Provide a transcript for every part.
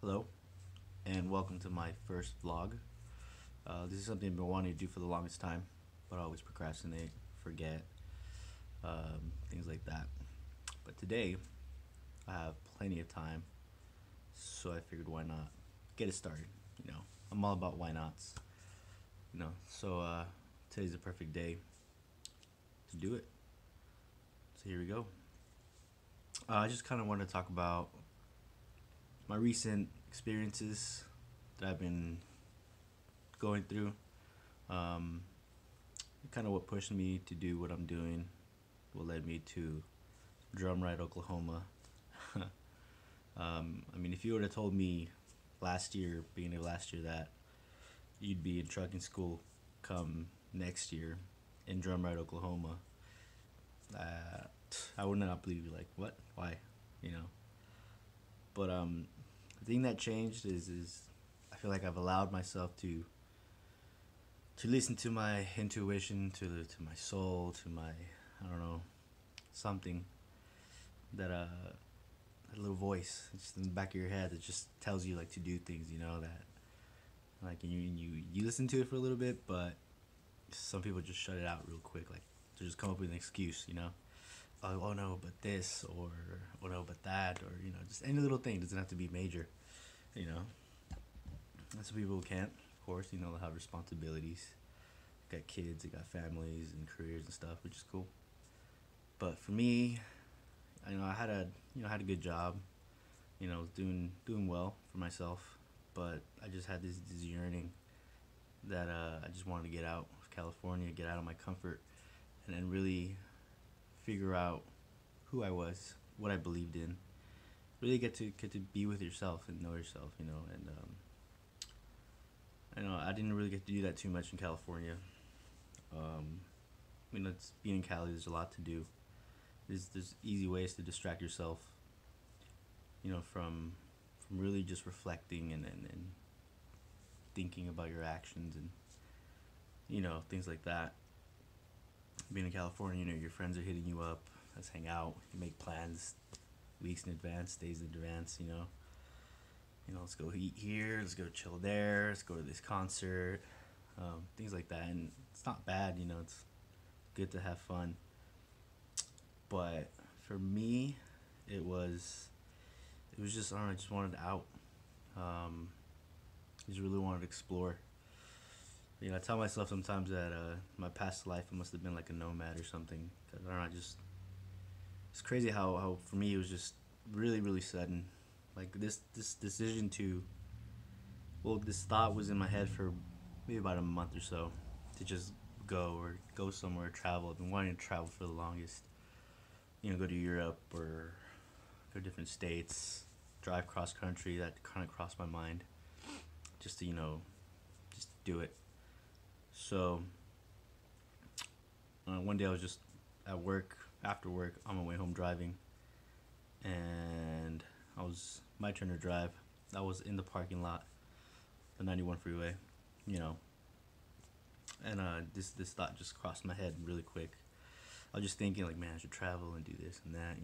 Hello, and welcome to my first vlog. This is something I've been wanting to do for the longest time, but I always procrastinate, forget, things like that. But today, I have plenty of time, so I figured why not get it started. I'm all about why nots. Today's the perfect day to do it. So here we go. I just kind of want to talk about my recent experiences that I've been going through. Um, Kind of what pushed me to do what I'm doing, what led me to Drumright, Oklahoma. If you would have told me last year, beginning of last year, that you'd be in trucking school come next year in Drumright, Oklahoma, uh, I would not believe you. Like, what? Why? You know. But the thing that changed is I feel like I've allowed myself to listen to my intuition, to my soul, to my, I don't know, something that a little voice just in the back of your head that just tells you like to do things. That like you listen to it for a little bit, but some people just shut it out real quick, like to just come up with an excuse. Oh no, but this, or oh no, but that, or just any little thing. It doesn't have to be major. You know, and some people can't, of course. They have responsibilities. They got kids, they got families and careers and stuff, which is cool. But for me, I had a good job. Was doing well for myself, but I just had this yearning that I just wanted to get out of California, get out of my comfort, and then really figure out who I was, what I believed in. Really get to be with yourself and know yourself. I didn't really get to do that too much in California. Um, it's being in Cali. There's a lot to do. There's easy ways to distract yourself. From really just reflecting and thinking about your actions and things like that. Being in California, your friends are hitting you up. Let's hang out. You make plans weeks in advance, days in advance. Let's go eat here. Let's go chill there. Let's go to this concert. Things like that, and it's not bad. It's good to have fun. But for me, it was it was just I don't know. I just wanted out. Um, I just really wanted to explore. I tell myself sometimes that my past life I must have been like a nomad or something. 'Cause I don't know. It's crazy how for me it was just really really sudden. Like this decision to this thought was in my head for maybe about a month or so to just go somewhere, travel. I've been wanting to travel for the longest. Go to Europe or go to different states, drive cross country. That kind of crossed my mind just to just do it. So one day I was just at work, after work, on my way home driving, and I was my turn to drive. I was in the parking lot, the 91 freeway, you know, and this thought just crossed my head really quick. I was just thinking like, man, I should travel and do this and that,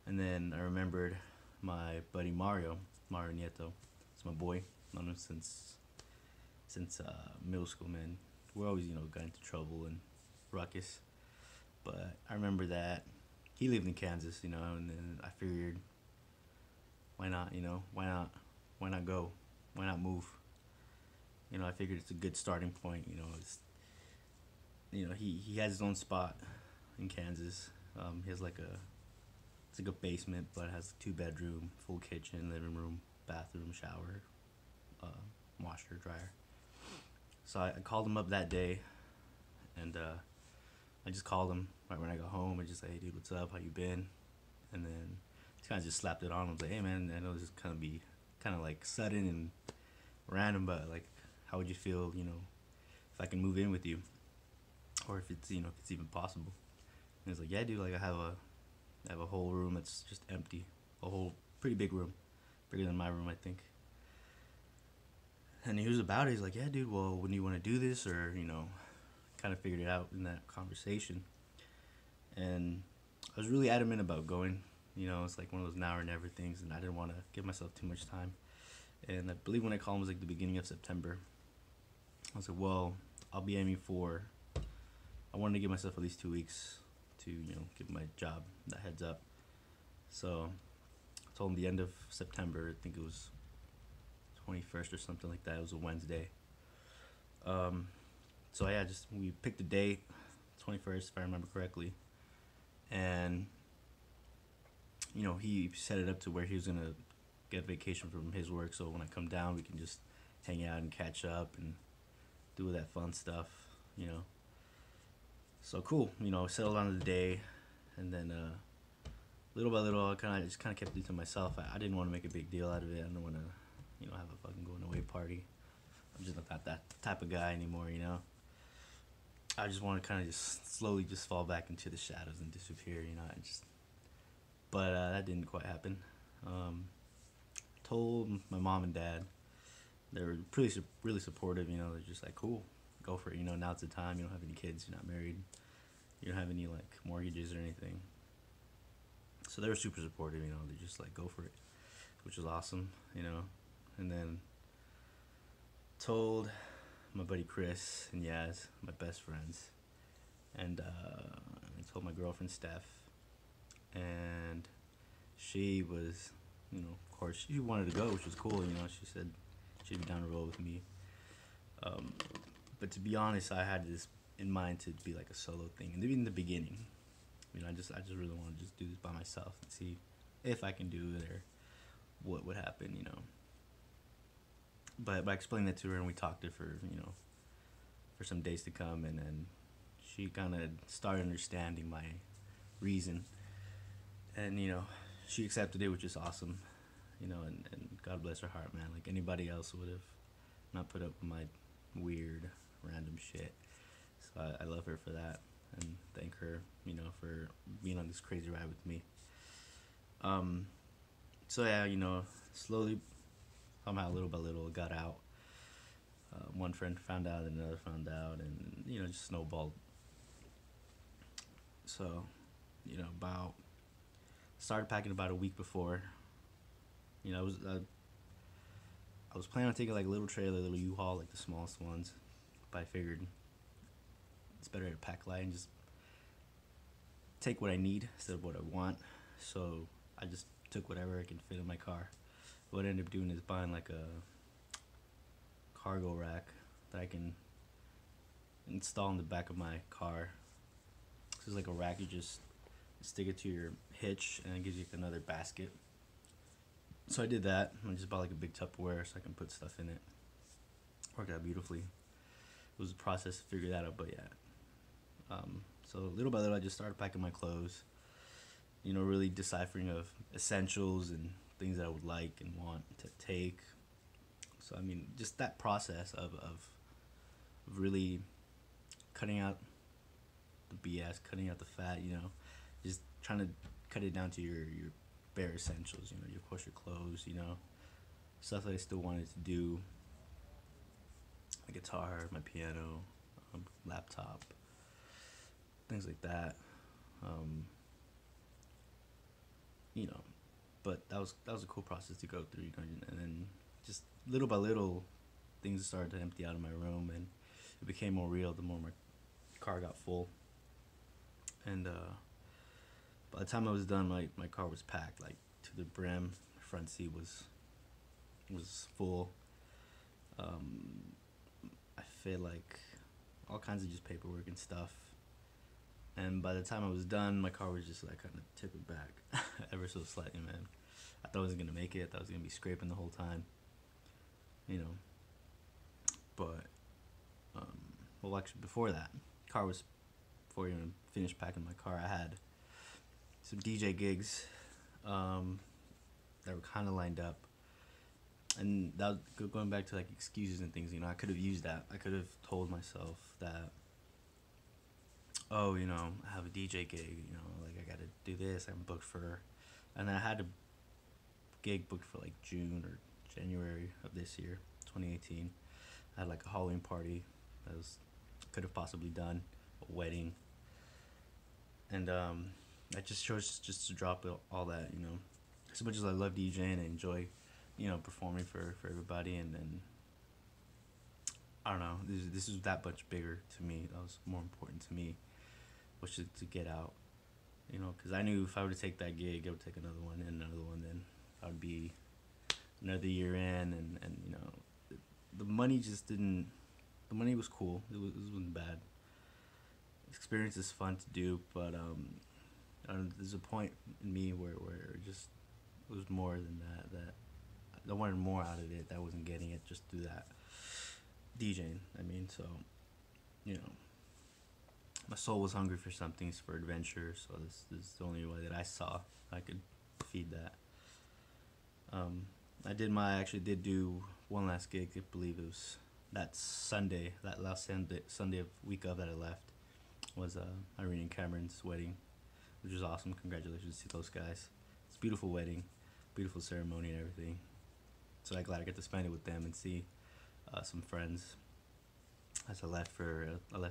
And then I remembered my buddy Mario Nieto. It's my boy. Known him since middle school, man. We always got into trouble and ruckus, but I remember that he lived in Kansas, and then I figured, why not, why not go, why not move? I figured it's a good starting point. He has his own spot in Kansas. He has like it's like a basement, but it has 2 bedroom, full kitchen, living room, bathroom, shower, uh, washer, dryer. So I called him up that day, and I just called him right when I got home. I just said, hey dude, what's up? How you been? And then he kind of just slapped it on. I was like, hey man, I know this is kind of like sudden and random, but like, how would you feel, if I can move in with you, or if it's if it's even possible? And he's like, yeah, dude, like I have a whole room that's just empty, a whole pretty big room, bigger than my room, I think. And he was about it. He's like, yeah, dude, well, when do you want to do this? Or, kind of figured it out in that conversation. And I was really adamant about going. You know, it's like one of those now or never things, and I didn't want to give myself too much time. And I believe when I called him was like the beginning of September. I was like, well, I'll be aiming for. I wanted to give myself at least 2 weeks to give my job that heads up. So I told him the end of September. I think it was 21st or something like that. It was a Wednesday. Um, so yeah, just we picked a date, 21st if I remember correctly, and he set it up to where he was gonna get vacation from his work. So when I come down, we can just hang out and catch up and do that fun stuff. You know. So cool. Settled on the day, and then little by little, I kind of kept it to myself. I didn't want to make a big deal out of it. I didn't want to, have a fucking going away party. I'm just not that type of guy anymore. I just want to kind of just slowly just fall back into the shadows and disappear. But that didn't quite happen. Told my mom and dad. They were really supportive. They're just like, cool, go for it. Now's the time. You don't have any kids. You're not married. You don't have any like mortgages or anything. So they were super supportive. They're just like, go for it, which was awesome. And then told my buddy Chris and Yaz, my best friends, and I told my girlfriend Steph, and she was, of course, she wanted to go, which was cool. She said she'd be down to roll with me. But to be honest, I had this in mind to be like a solo thing, and in the beginning, I just really want to just do this by myself and see if I can do it or what would happen. But I explained that to her, and we talked to her for some days to come, and then she kind of started understanding my reason, and she accepted it, which is awesome. And God bless her heart, man. Like anybody else would have not put up with my weird, random shit. So I love her for that, and thank her, for being on this crazy ride with me. So yeah, slowly, somehow, little by little, it got out. One friend found out, and another found out, and just snowballed. So, about started packing about a week before. I was planning on taking like a little trailer, little U-Haul, like the smallest ones, but I figured it's better to pack light and just take what I need instead of what I want. So I just took whatever I can fit in my car. What I ended up doing is buying like a cargo rack that I can install in the back of my car. This is like a rack, you just stick it to your hitch, and it gives you another basket. So I did that. I just bought like a big Tupperware so I can put stuff in it. Worked out beautifully. It was a process to figure that out, but yeah. So little by little, I just started packing my clothes. Really deciphering of essentials and things that I would like and want to take. So just that process of really cutting out the BS, cutting out the fat. Just trying to cut it down to your bare essentials. Of course, your clothes. Stuff that I still wanted to do. My guitar, my piano, laptop, things like that. But that was a cool process to go through. And then just little by little, things started to empty out of my room, and it became more real the more my car got full. And by the time I was done, my car was packed like to the brim. The front seat was full. I fit like all kinds of just paperwork and stuff. And by the time I was done, my car was just like kind of tipping back ever so slightly, man. I thought I wasn't gonna make it. I thought I was gonna be scraping the whole time. But well, actually, before that, before I even finished packing my car, I had some DJ gigs that were kind of lined up, and that was going back to like excuses and things. I could have used that. I could have told myself that, oh, I have a DJ gig. Like I got to do this. I'm booked for, and I had a gig booked for like June or January of this year, 2018. I had like a Halloween party that could have possibly done, a wedding, and I just chose just to drop all that, you know. As much as I love DJing and enjoy, you know, performing for everybody, and then I don't know, this is that much bigger to me. That was more important to me, was to get out, you know, because I knew if I were to take that gig, I would take another one and another one, then I would be another year in, and you know, the money just didn't. The money was cool. It wasn't bad. Experience is fun to do, but there's a point in me where it just it was more than that. That I wanted more out of it. That I wasn't getting it just through that DJing. I mean, so you know, my soul was hungry for something, for adventure. So this is the only way that I saw I could feed that. Um, I actually did do one last gig. I believe it was that Sunday, that last Sunday of week of that I left, was Irene and Cameron's wedding, which was awesome. Congratulations to those guys. It's a beautiful wedding, beautiful ceremony and everything. So I'm glad I got to spend it with them and see some friends. As I left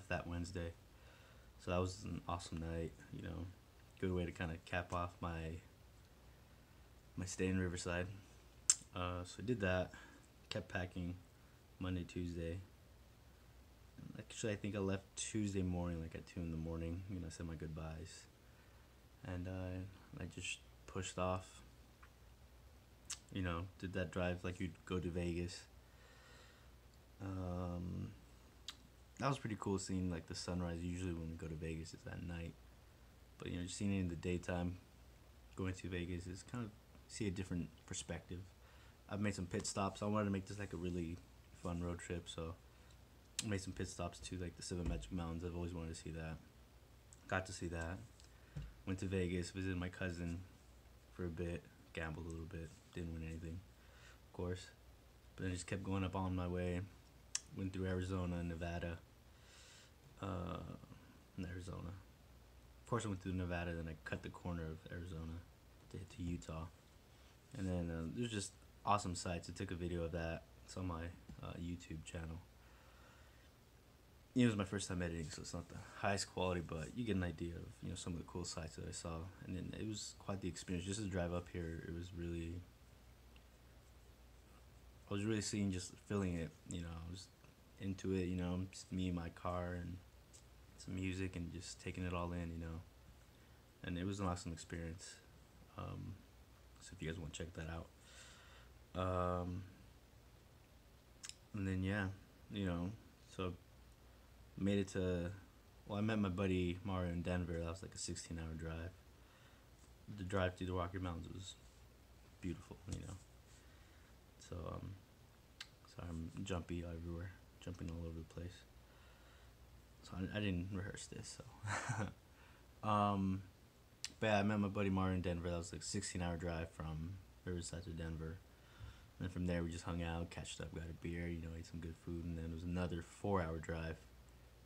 that Wednesday, so that was an awesome night. You know, good way to kind of cap off my stay in Riverside. So I did that. Kept packing Monday, Tuesday. Actually, I think I left Tuesday morning, like at 2 in the morning. You know, I said my goodbyes, and I just pushed off. You know, did that drive like you'd go to Vegas. Um, that was pretty cool seeing like the sunrise. Usually when we go to Vegas, it's at night, but you know, just seeing it in the daytime, going to Vegas is kind of see a different perspective. I've made some pit stops. I wanted to make this like a really fun road trip, so I made some pit stops to like the Seven Magic Mountains. I've always wanted to see that. Got to see that. Went to Vegas, visited my cousin for a bit, gambled a little bit, didn't win anything, of course. But then just kept going up on my way. Went through Arizona, Nevada, uh, and Arizona. Of course, I went through Nevada, then I cut the corner of Arizona to hit to Utah. And then there's just awesome sights. I took a video of that. It's on my YouTube channel. It was my first time editing, so it's not the highest quality, but you get an idea of some of the cool sights that I saw. And then it was quite the experience. Just to drive up here, it was really. I was really seeing, just feeling it. I was into it. Just me, my car, and some music, and just taking it all in. And it was an awesome experience. So if you guys want to check that out. And then yeah, so made it to. Well, I met my buddy Mario in Denver. That was like a 16-hour drive. The drive through the Rocky Mountains was beautiful. So sorry, I'm jumpy everywhere, jumping all over the place. So I didn't rehearse this. So, but yeah, I met my buddy Mario in Denver. That was like a 16-hour drive from Riverside to Denver. And from there, we just hung out, catched up, got a beer, ate some good food, and then it was another 4-hour drive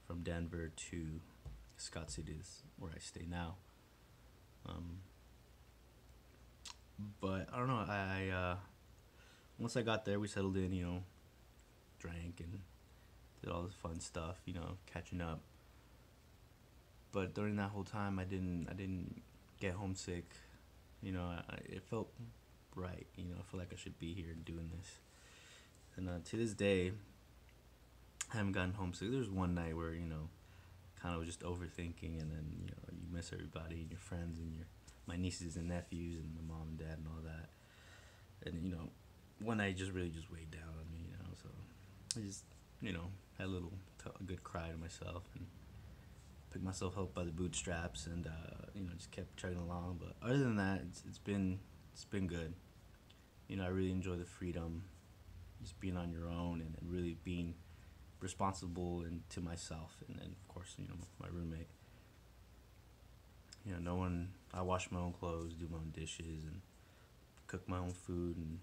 from Denver to Scott City, where I stay now. But I don't know. I once I got there, we settled in. Drank and did all this fun stuff. Catching up. But during that whole time, I didn't get homesick. It felt right. I feel like I should be here doing this. And to this day, I haven't gotten homesick. There was one night where kind of was just overthinking, and then you miss everybody and your friends and my nieces and nephews and my mom and dad and all that. And one night just really just weighed down on me. So I just had a good cry to myself and picked myself up by the bootstraps, and just kept chugging along. But other than that, it's been good. I really enjoy the freedom, just being on your own, and really being responsible and to myself, and then of course my roommate. No one. I wash my own clothes, do my own dishes, and cook my own food, and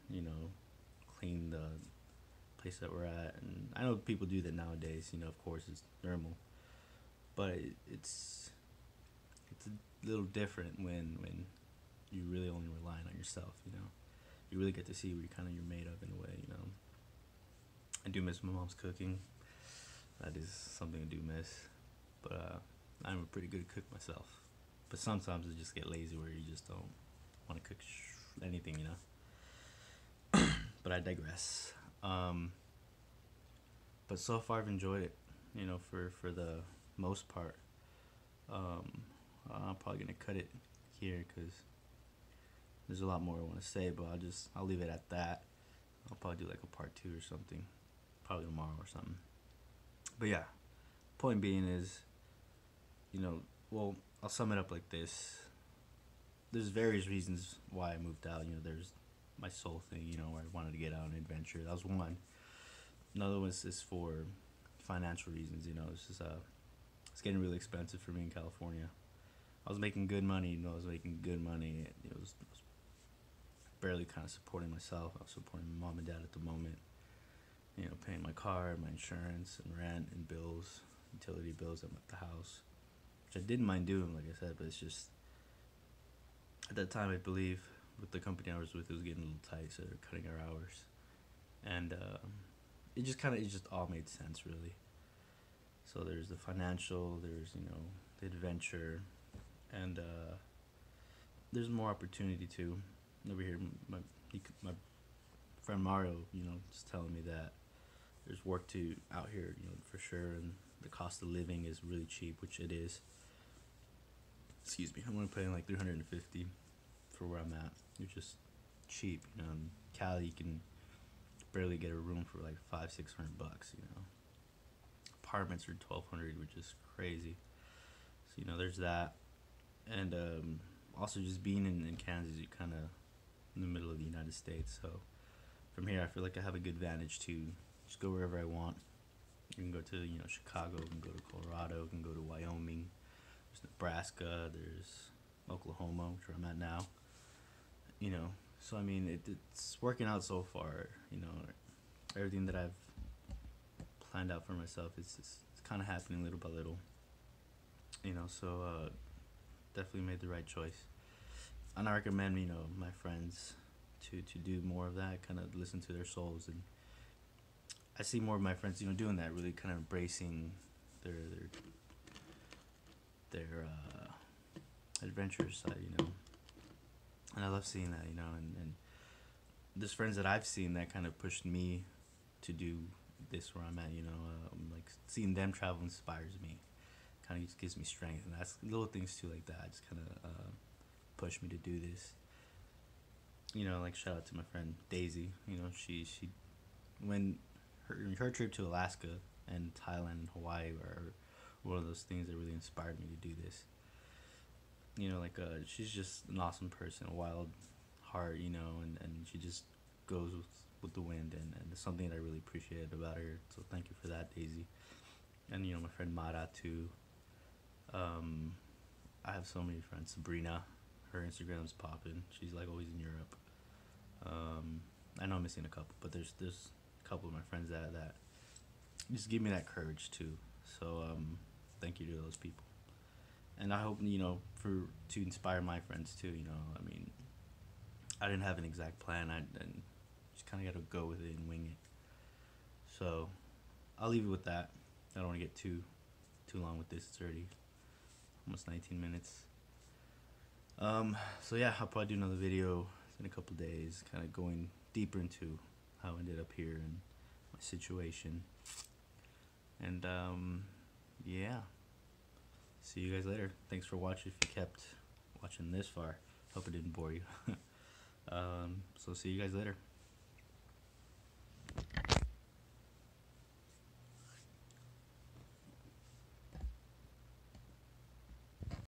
clean the place that we're at. And I know people do that nowadays. Of course it's normal, but it's a little different when you really only relying on yourself. You really get to see what you're made of in a way. I do miss my mom's cooking. That is something I do miss, but I'm a pretty good cook myself. But sometimes I just get lazy where you just don't want to cook anything, you know. But I digress. Um, but so far I've enjoyed it, you know, for the most part. Um, I'm probably gonna cut it here because there's a lot more I want to say, but I'll leave it at that. I'll probably do like a part two or something, probably tomorrow or something. But yeah, point being is, you know, well, I'll sum it up like this. There's various reasons why I moved out. You know, there's my soul thing, you know, where I wanted to get out on an adventure. That was one. Another one is for financial reasons. You know, it's getting really expensive for me in California. I was making good money. You know, I was making good money. It was barely kind of supporting myself. I was supporting my mom and dad at the moment. You know, paying my car, my insurance, and rent, and bills, utility bills at the house, which I didn't mind doing, like I said, but it's just at that time I believe with the company I was with, it was getting a little tight, so they're cutting our hours, and it just all made sense really. So there's the financial, there's the adventure, and there's more opportunity too. Over here, my friend Mario, just telling me that there's work to out here, for sure, and the cost of living is really cheap, which it is. Excuse me, I'm only paying like 350 for where I'm at, which is cheap. In Cali, you can barely get a room for like $500-600. Apartments are 1,200, which is crazy. So there's that, and also just being in Kansas, you kind of in the middle of the United States. So from here, I feel like I have a good vantage to just go wherever I want. You can go to Chicago, you can go to Colorado, you can go to Wyoming. There's Nebraska, there's Oklahoma, which I'm at now. So I mean, it's working out so far. Everything that I've planned out for myself, it's kind of happening little by little. So definitely made the right choice. And I recommend my friends to do more of that, kind of listen to their souls. And I see more of my friends doing that, really kind of embracing their adventurous side. And I love seeing that. And there's friends that I've seen that kind of pushed me to do this where I'm at. Like seeing them travel inspires me, kind of just gives me strength. And that's little things too, like that just kind of push me to do this. Like shout out to my friend Daisy. She when her trip to Alaska and Thailand and Hawaii were one of those things that really inspired me to do this. She's just an awesome person, a wild heart, and she just goes with the wind, and it's something that I really appreciated about her. So thank you for that, Daisy. And my friend Mara too. I have so many friends. Sabrina, her Instagram's popping. She's like always in Europe. I know I'm missing a couple, but there's a couple of my friends that just give me that courage too. So thank you to those people, and I hope to inspire my friends too. I mean, I didn't have an exact plan. I just kind of got to go with it and wing it. So I'll leave it with that. I don't want to get too long with this. It's already almost 19 minutes. So yeah, I'll probably do another video in a couple days, kind of going deeper into how I ended up here and my situation. And yeah, see you guys later. Thanks for watching. If you kept watching this far, hope it didn't bore you. So see you guys later.